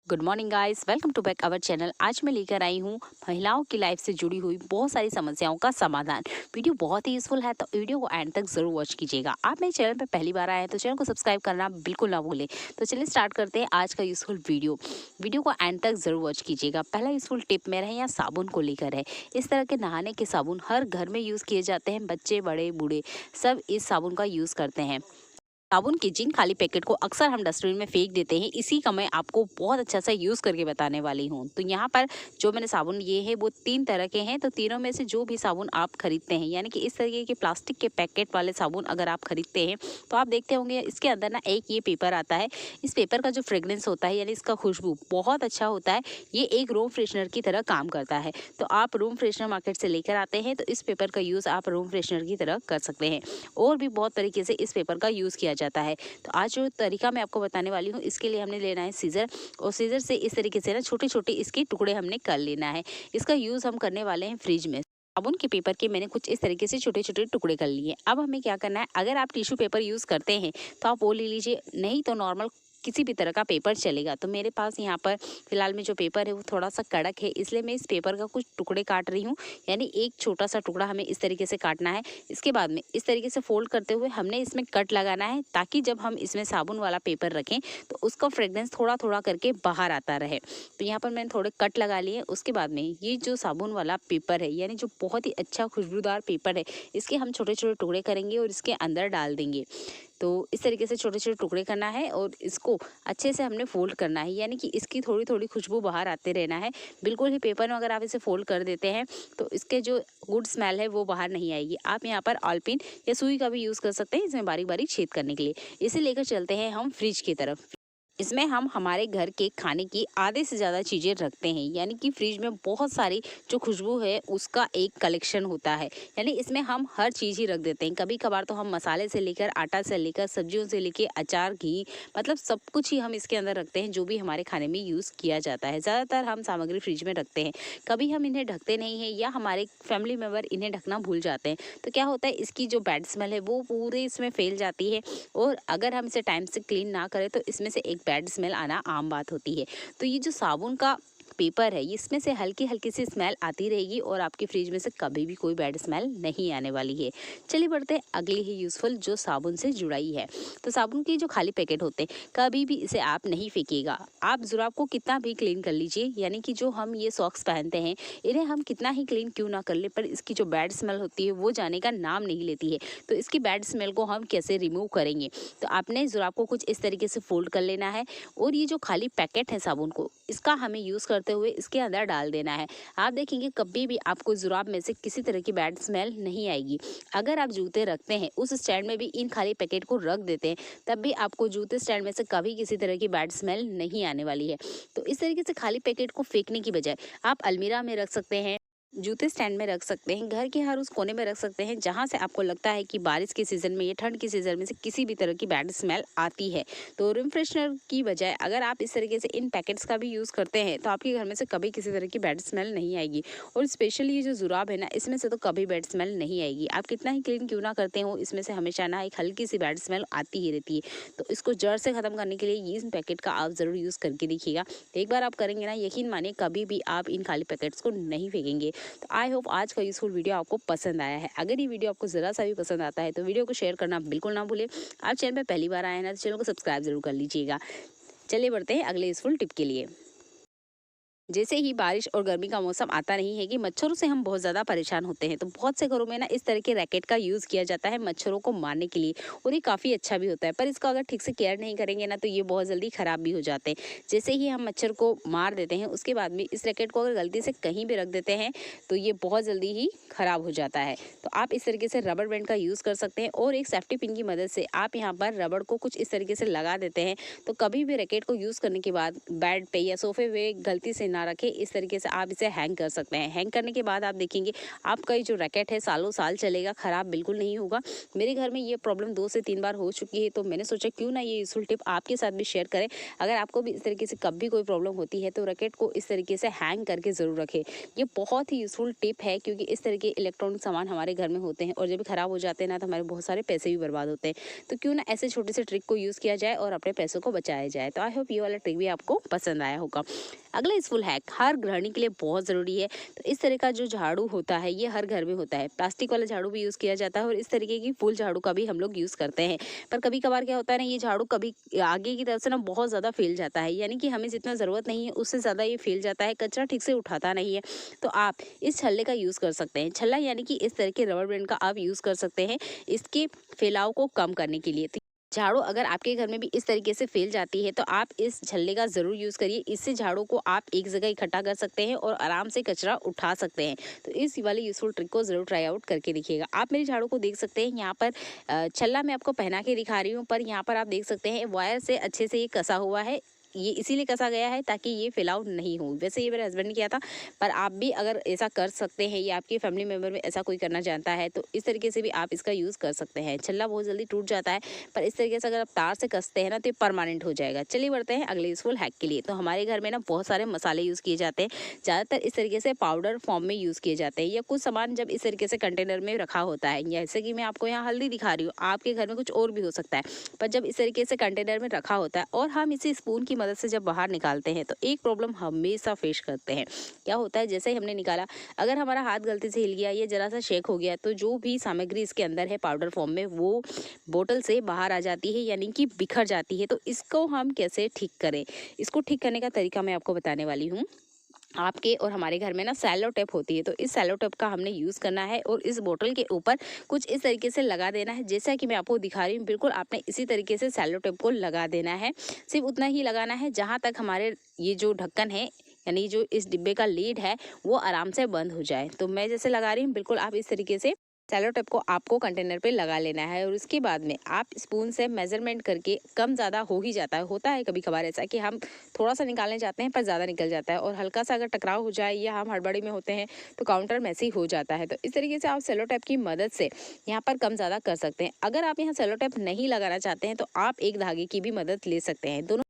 Good morning guys, welcome to back our channel. आज मैं लेकर आई हूँ महिलाओं की लाइफ से जुड़ी हुई बहुत सारी समस्याओं का समाधान। वीडियो बहुत ही यूजफुल है, तो वीडियो को एंड तक जरूर वॉच कीजिएगा। आप मेरे चैनल पर पहली बार आए हैं तो चैनल को सब्सक्राइब करना बिल्कुल ना भूलें। तो चलिए स्टार्ट करते हैं आज का यूजफुल वीडियो को एंड तक जरूर वॉच कीजिएगा। पहला यूजफुल टिप मेरा है यहाँ साबुन को लेकर है। इस तरह के नहाने के साबुन हर घर में यूज किए जाते हैं। बच्चे बड़े बूढ़े सब इस साबुन का यूज करते हैं। साबुन के जिन खाली पैकेट को अक्सर हम डस्टबिन में फेंक देते हैं, इसी का मैं आपको बहुत अच्छा सा यूज़ करके बताने वाली हूँ। तो यहाँ पर जो मैंने साबुन लिए हैं वो 3 तरह के हैं। तो तीनों में से जो भी साबुन आप खरीदते हैं, यानी कि इस तरीके के प्लास्टिक के पैकेट वाले साबुन अगर आप खरीदते हैं तो आप देखते होंगे इसके अंदर ना एक ये पेपर आता है। इस पेपर का जो फ्रेग्रेंस होता है, यानी इसका खुशबू बहुत अच्छा होता है। ये एक रूम फ्रेशनर की तरह काम करता है। तो आप रूम फ्रेशनर मार्केट से लेकर आते हैं तो इस पेपर का यूज़ आप रूम फ्रेशनर की तरह कर सकते हैं। और भी बहुत तरीके से इस पेपर का यूज़ किया जाता है। तो आज जो तरीका मैं आपको बताने वाली हूँ, इसके लिए हमने लेना है सीजर, और सीजर से इस तरीके से ना छोटे छोटे इसके टुकड़े हमने कर लेना है। इसका यूज़ हम करने वाले हैं फ्रिज में। साबुन के पेपर के मैंने कुछ इस तरीके से छोटे छोटे टुकड़े कर लिए। अब हमें क्या करना है, अगर आप टिश्यू पेपर यूज़ करते हैं तो आप वो ले लीजिए, नहीं तो नॉर्मल किसी भी तरह का पेपर चलेगा। तो मेरे पास यहाँ पर फिलहाल में जो पेपर है वो थोड़ा सा कड़क है, इसलिए मैं इस पेपर का कुछ टुकड़े काट रही हूँ। यानी एक छोटा सा टुकड़ा हमें इस तरीके से काटना है। इसके बाद में इस तरीके से फोल्ड करते हुए हमने इसमें कट लगाना है, ताकि जब हम इसमें साबुन वाला पेपर रखें तो उसका फ्रेग्रेंस थोड़ा थोड़ा करके बाहर आता रहे। तो यहाँ पर मैंने थोड़े कट लगा लिए। उसके बाद में ये जो साबुन वाला पेपर है, यानी जो बहुत ही अच्छा खुशबूदार पेपर है, इसके हम छोटे छोटे टुकड़े करेंगे और इसके अंदर डाल देंगे। तो इस तरीके से छोटे छोटे टुकड़े करना है और इसको अच्छे से हमने फोल्ड करना है, यानी कि इसकी थोड़ी थोड़ी खुशबू बाहर आते रहना है। बिल्कुल ही पेपर में अगर आप इसे फोल्ड कर देते हैं तो इसके जो गुड स्मेल है वो बाहर नहीं आएगी। आप यहाँ पर ऑलपिन या सुई का भी यूज़ कर सकते हैं इसमें बारीक बारीक छेद करने के लिए। इसे लेकर चलते हैं हम फ्रिज की तरफ। इसमें हम हमारे घर के खाने की आधे से ज़्यादा चीज़ें रखते हैं, यानी कि फ्रिज में बहुत सारी जो खुशबू है उसका एक कलेक्शन होता है। यानी इसमें हम हर चीज़ ही रख देते हैं। कभी कभार तो हम मसाले से लेकर आटा से लेकर सब्जियों से लेकर अचार, घी, मतलब सब कुछ ही हम इसके अंदर रखते हैं जो भी हमारे खाने में यूज़ किया जाता है। ज़्यादातर हम सामग्री फ्रिज में रखते हैं। कभी हम इन्हें ढकते नहीं हैं या हमारे फैमिली मेम्बर इन्हें ढकना भूल जाते हैं, तो क्या होता है, इसकी जो बैड स्मेल है वो पूरे इसमें फैल जाती है। और अगर हम इसे टाइम से क्लीन ना करें तो इसमें से एक बैड स्मेल आना आम बात होती है। तो ये जो साबुन का पेपर है, इसमें से हल्की हल्की सी स्मेल आती रहेगी और आपके फ्रिज में से कभी भी कोई बैड स्मेल नहीं आने वाली है। चलिए बढ़ते हैं अगली ही यूजफुल जो साबुन से जुड़ाई है। तो साबुन के जो खाली पैकेट होते हैं, कभी भी इसे आप नहीं फेंकिएगा। आप जुराब को कितना भी क्लीन कर लीजिए, यानी कि जो हम ये सॉक्स पहनते हैं, इन्हें हम कितना ही क्लीन क्यों ना कर ले, पर इसकी जो बैड स्मेल होती है वो जाने का नाम नहीं लेती है। तो इसकी बैड स्मेल को हम कैसे रिमूव करेंगे, तो आपने जुराब को कुछ इस तरीके से फोल्ड कर लेना है और ये जो खाली पैकेट है साबुन को, इसका हमें यूज़ करते हुए इसके अंदर डाल देना है। आप देखेंगे कभी भी आपको जुराब में से किसी तरह की बैड स्मेल नहीं आएगी। अगर आप जूते रखते हैं उस स्टैंड में भी इन खाली पैकेट को रख देते हैं, तब भी आपको जूते स्टैंड में से कभी किसी तरह की बैड स्मेल नहीं आने वाली है। तो इस तरीके से खाली पैकेट को फेंकने की बजाय आप अलमीरा में रख सकते हैं, जूते स्टैंड में रख सकते हैं, घर के हर उस कोने में रख सकते हैं जहां से आपको लगता है कि बारिश के सीज़न में या ठंड के सीज़न में से किसी भी तरह की बैड स्मेल आती है। तो रूम फ्रेशनर की बजाय अगर आप इस तरीके से इन पैकेट्स का भी यूज़ करते हैं तो आपके घर में से कभी किसी तरह की बैड स्मेल नहीं आएगी। और स्पेशली ये जो जुराब है ना, इसमें से तो कभी बैड स्मेल नहीं आएगी। आप कितना ही क्लीन क्यों ना करते हो, इसमें से हमेशा ना एक हल्की सी बैड स्मेल आती ही रहती है। तो इसको जड़ से ख़त्म करने के लिए ये इन पैकेट का आप ज़रूर यूज़ करके देखिएगा। एक बार आप करेंगे ना, यकीन मानिए कभी भी आप इन खाली पैकेट्स को नहीं फेंकेंगे। तो आई होप आज का यूजफुल वीडियो आपको पसंद आया है। अगर ये वीडियो आपको ज़रा सा भी पसंद आता है तो वीडियो को शेयर करना बिल्कुल ना भूलें। आप चैनल पर पहली बार आए हैं ना, तो चैनल को सब्सक्राइब जरूर कर लीजिएगा। चलिए बढ़ते हैं अगले यूजफुल टिप के लिए। जैसे ही बारिश और गर्मी का मौसम आता नहीं है कि मच्छरों से हम बहुत ज़्यादा परेशान होते हैं, तो बहुत से घरों में ना इस तरह के रैकेट का यूज़ किया जाता है मच्छरों को मारने के लिए, और ये काफ़ी अच्छा भी होता है। पर इसका अगर ठीक से केयर नहीं करेंगे ना तो ये बहुत जल्दी ख़राब भी हो जाते हैं। जैसे ही हम मच्छर को मार देते हैं उसके बाद में इस रैकेट को अगर गलती से कहीं भी रख देते हैं तो ये बहुत जल्दी ही ख़राब हो जाता है। तो आप इस तरीके से रबर बैंड का यूज़ कर सकते हैं और एक सेफ्टी पिन की मदद से आप यहाँ पर रबड़ को कुछ इस तरीके से लगा देते हैं। तो कभी भी रैकेट को यूज़ करने के बाद बेड पे या सोफे पे गलती से ना रखें, इस तरीके से आप इसे हैंग कर सकते हैं। हैंग करने के बाद आप देखेंगे आपका ये जो रैकेट है सालों साल चलेगा, ख़राब बिल्कुल नहीं होगा। मेरे घर में ये प्रॉब्लम 2 से 3 बार हो चुकी है, तो मैंने सोचा क्यों ना ये यूज़फुल टिप आपके साथ भी शेयर करें। अगर आपको भी इस तरीके से कभी कोई प्रॉब्लम होती है तो रैकेट को इस तरीके से हैंग करके ज़रूर रखें। ये बहुत ही यूज़फुल टिप है, क्योंकि इस तरह के इलेक्ट्रॉनिक सामान हमारे घर में होते हैं और जब ख़राब हो जाते हैं ना, तो हमारे बहुत सारे पैसे भी बर्बाद होते हैं। तो क्यों ना ऐसे छोटे से ट्रिक को यूज़ किया जाए और अपने पैसों को बचाया जाए। तो आई होप ये वाला ट्रिक भी आपको पसंद आया होगा। अगला यूज़फुल हैक हर गृहिणी के लिए बहुत ज़रूरी है। तो इस तरह का जो झाड़ू होता है ये हर घर में होता है। प्लास्टिक वाला झाड़ू भी यूज़ किया जाता है और इस तरीके की फुल झाड़ू का भी हम लोग यूज़ करते हैं। पर कभी कभार क्या होता है ना, ये झाड़ू कभी आगे की तरफ से ना बहुत ज़्यादा फैल जाता है, यानी कि हमें जितना ज़रूरत नहीं है उससे ज़्यादा ये फैल जाता है, कचरा ठीक से उठाता नहीं है। तो आप इस छल्ले का यूज़ कर सकते हैं। छल्ला यानी कि इस तरह के रबर बैंड का आप यूज़ कर सकते हैं इसके फैलाव को कम करने के लिए। तो झाड़ू अगर आपके घर में भी इस तरीके से फैल जाती है तो आप इस छल्ले का ज़रूर यूज़ करिए। इससे झाड़ू को आप एक जगह इकट्ठा कर सकते हैं और आराम से कचरा उठा सकते हैं। तो इस वाली यूज़फुल ट्रिक को ज़रूर ट्राई आउट करके देखिएगा। आप मेरी झाड़ू को देख सकते हैं, यहाँ पर छल्ला मैं आपको पहना के दिखा रही हूँ, पर यहाँ पर आप देख सकते हैं वायर से अच्छे से ये कसा हुआ है। ये इसीलिए कसा गया है ताकि ये फैलाव नहीं हो। वैसे ये मेरे हस्बैंड ने किया था, पर आप भी अगर ऐसा कर सकते हैं या आपके फैमिली मेम्बर में ऐसा कोई करना जानता है तो इस तरीके से भी आप इसका यूज़ कर सकते हैं। छल्ला बहुत जल्दी टूट जाता है, पर इस तरीके से अगर आप तार से कसते हैं ना तो ये परमानेंट हो जाएगा। चलिए बढ़ते हैं अगले यूज़फुल हैक के लिए। तो हमारे घर में ना बहुत सारे मसाले यूज़ किए जाते हैं, ज़्यादातर इस तरीके से पाउडर फॉर्म में यूज़ किए जाते हैं, या कुछ सामान जब इस तरीके से कंटेनर में रखा होता है, जैसे कि मैं आपको यहाँ हल्दी दिखा रही हूँ, आपके घर में कुछ और भी हो सकता है, पर जब इस तरीके से कंटेनर में रखा होता है और हम इसे स्पून की मदद से जब बाहर निकालते हैं तो एक प्रॉब्लम हमेशा फेस करते हैं। क्या होता है, जैसे ही हमने निकाला, अगर हमारा हाथ गलती से हिल गया या जरा सा शेक हो गया तो जो भी सामग्री इसके अंदर है पाउडर फॉर्म में वो बोतल से बाहर आ जाती है, यानी कि बिखर जाती है। तो इसको हम कैसे ठीक करें, इसको ठीक करने का तरीका मैं आपको बताने वाली हूँ। आपके और हमारे घर में ना सैलो टेप होती है, तो इस सैलो टेप का हमने यूज़ करना है और इस बोतल के ऊपर कुछ इस तरीके से लगा देना है, जैसा कि मैं आपको दिखा रही हूँ। बिल्कुल आपने इसी तरीके से सैलो टेप को लगा देना है। सिर्फ उतना ही लगाना है जहाँ तक हमारे ये जो ढक्कन है, यानी जो इस डिब्बे का लीड है, वो आराम से बंद हो जाए। तो मैं जैसे लगा रही हूँ, बिल्कुल आप इस तरीके से सैलो टेप को आपको कंटेनर पे लगा लेना है और उसके बाद में आप स्पून से मेजरमेंट करके, कम ज़्यादा हो ही जाता है, होता है कभी कभार ऐसा कि हम थोड़ा सा निकालने जाते हैं पर ज़्यादा निकल जाता है, और हल्का सा अगर टकराव हो जाए या हम हड़बड़ी में होते हैं तो काउंटर मैसी हो जाता है। तो इस तरीके से आप सेलो टेप की मदद से यहाँ पर कम ज़्यादा कर सकते हैं। अगर आप यहाँ सेलो टेप नहीं लगाना चाहते हैं तो आप एक धागे की भी मदद ले सकते हैं। दोनों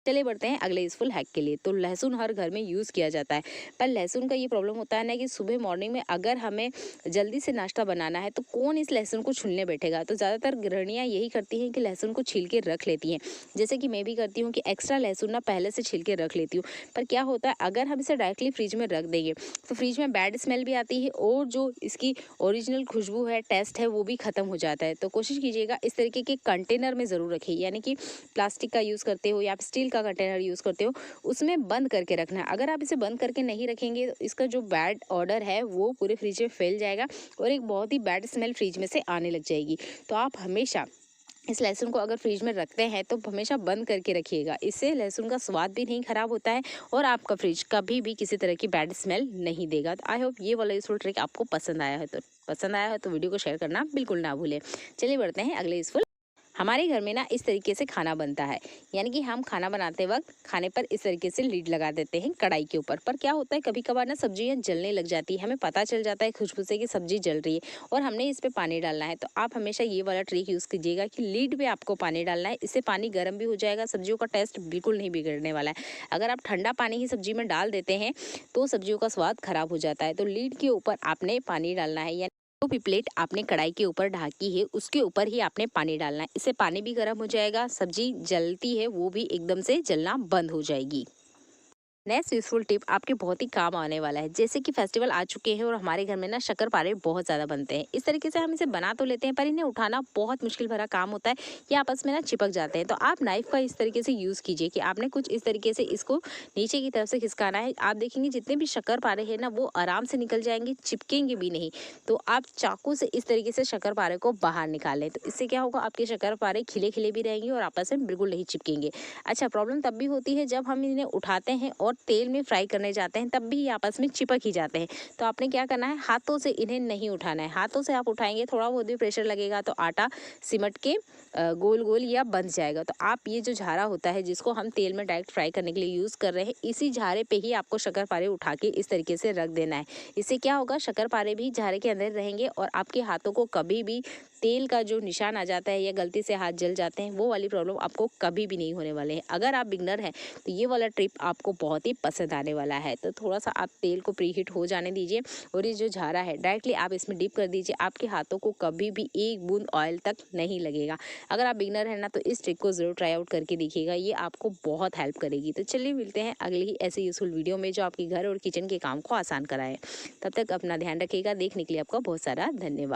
चलिए बढ़ते हैं अगले यूज़फुल हैक के लिए। तो लहसुन हर घर में यूज़ किया जाता है, पर लहसुन का ये प्रॉब्लम होता है ना कि सुबह मॉर्निंग में अगर हमें जल्दी से नाश्ता बनाना है तो कौन इस लहसुन को छीलने बैठेगा। तो ज़्यादातर गृहिणियाँ यही करती हैं कि लहसुन को छील के रख लेती हैं, जैसे कि मैं भी करती हूँ कि एक्स्ट्रा लहसुन ना पहले से छील के रख लेती हूँ। पर क्या होता है, अगर हम इसे डायरेक्टली फ्रिज में रख देंगे तो फ्रिज में बैड स्मेल भी आती है और जो इसकी ओरिजिनल खुशबू है, टेस्ट है, वो भी ख़त्म हो जाता है। तो कोशिश कीजिएगा इस तरीके के कंटेनर में ज़रूर रखिए, यानी कि प्लास्टिक का यूज़ करते हो या स्टील का कंटेनर यूज़ करते हो उसमें बंद करके रखना है। अगर आप इसे बंद करके नहीं रखेंगे तो इसका जो बैड ऑर्डर है वो पूरे फ्रिज में फैल जाएगा और एक बहुत ही बैड स्मेल फ्रिज में से आने लग जाएगी। तो आप हमेशा इस लहसुन को अगर फ्रिज में रखते हैं तो हमेशा बंद करके रखिएगा, इससे लहसुन का स्वाद भी नहीं खराब होता है और आपका फ्रिज कभी भी किसी तरह की बैड स्मेल नहीं देगा। तो आई होप ये वाला यूजफुल ट्रिक आपको पसंद आया है तो वीडियो को शेयर करना बिल्कुल ना भूलें। चलिए बढ़ते हैं अगले यूजफुल। हमारे घर में ना इस तरीके से खाना बनता है, यानी कि हम खाना बनाते वक्त खाने पर इस तरीके से लीड लगा देते हैं कढ़ाई के ऊपर। पर क्या होता है, कभी कभार ना सब्जियां जलने लग जाती है, हमें पता चल जाता है खुशबू से कि सब्जी जल रही है और हमने इस पे पानी डालना है। तो आप हमेशा ये वाला ट्रिक यूज़ कीजिएगा कि लीड पे आपको पानी डालना है, इससे पानी गर्म भी हो जाएगा, सब्जियों का टेस्ट बिल्कुल नहीं बिगड़ने वाला है। अगर आप ठंडा पानी ही सब्जी में डाल देते हैं तो सब्जियों का स्वाद खराब हो जाता है। तो लीड के ऊपर आपने पानी डालना है, जो भी प्लेट आपने कढ़ाई के ऊपर ढाकी है उसके ऊपर ही आपने पानी डालना है। इससे पानी भी गर्म हो जाएगा, सब्जी जलती है वो भी एकदम से जलना बंद हो जाएगी। नेक्स्ट यूजफुल टिप आपके बहुत ही काम आने वाला है। जैसे कि फेस्टिवल आ चुके हैं और हमारे घर में ना शक्करपारे बहुत ज़्यादा बनते हैं। इस तरीके से हम इसे बना तो लेते हैं पर इन्हें उठाना बहुत मुश्किल भरा काम होता है, ये आपस में ना चिपक जाते हैं। तो आप नाइफ का इस तरीके से यूज़ कीजिए कि आपने कुछ इस तरीके से इसको नीचे की तरफ से खिसकाना है। आप देखेंगे जितने भी शक्करपारे हैं ना वो आराम से निकल जाएंगे, चिपकेंगे भी नहीं। तो आप चाकू से इस तरीके से शक्करपारे को बाहर निकालें, तो इससे क्या होगा, आपके शक्करपारे खिले खिले भी रहेंगे और आपस में बिल्कुल नहीं चिपकेंगे। अच्छा, प्रॉब्लम तब भी होती है जब हम इन्हें उठाते हैं और तेल में फ्राई करने जाते हैं तब भी ये आपस में चिपक ही जाते हैं। तो आपने क्या करना है, हाथों से इन्हें नहीं उठाना है। हाथों से आप उठाएंगे थोड़ा बहुत भी प्रेशर लगेगा तो आटा सिमट के गोल गोल या बंध जाएगा। तो आप ये जो झारा होता है जिसको हम तेल में डायरेक्ट फ्राई करने के लिए यूज़ कर रहे हैं, इसी झारे पे ही आपको शक्करपारे उठा के इस तरीके से रख देना है। इससे क्या होगा, शक्करपारे भी झारे के अंदर रहेंगे और आपके हाथों को कभी भी तेल का जो निशान आ जाता है या गलती से हाथ जल जाते हैं, वो वाली प्रॉब्लम आपको कभी भी नहीं होने वाले हैं। अगर आप बिगनर हैं तो ये वाला ट्रिप आपको बहुत ही पसंद आने वाला है। तो थोड़ा सा आप तेल को प्रीहीट हो जाने दीजिए और ये जो झारा है डायरेक्टली आप इसमें डिप कर दीजिए। आपके हाथों को कभी भी एक बूंद ऑयल तक नहीं लगेगा। अगर आप बिगनर हैं ना तो इस ट्रिक को ज़रूर ट्राई आउट करके देखिएगा, ये आपको बहुत हेल्प करेगी। तो चलिए मिलते हैं अगली ही ऐसे यूजफुल वीडियो में जो आपके घर और किचन के काम को आसान कराए। तब तक अपना ध्यान रखिएगा। देखने के लिए आपका बहुत सारा धन्यवाद।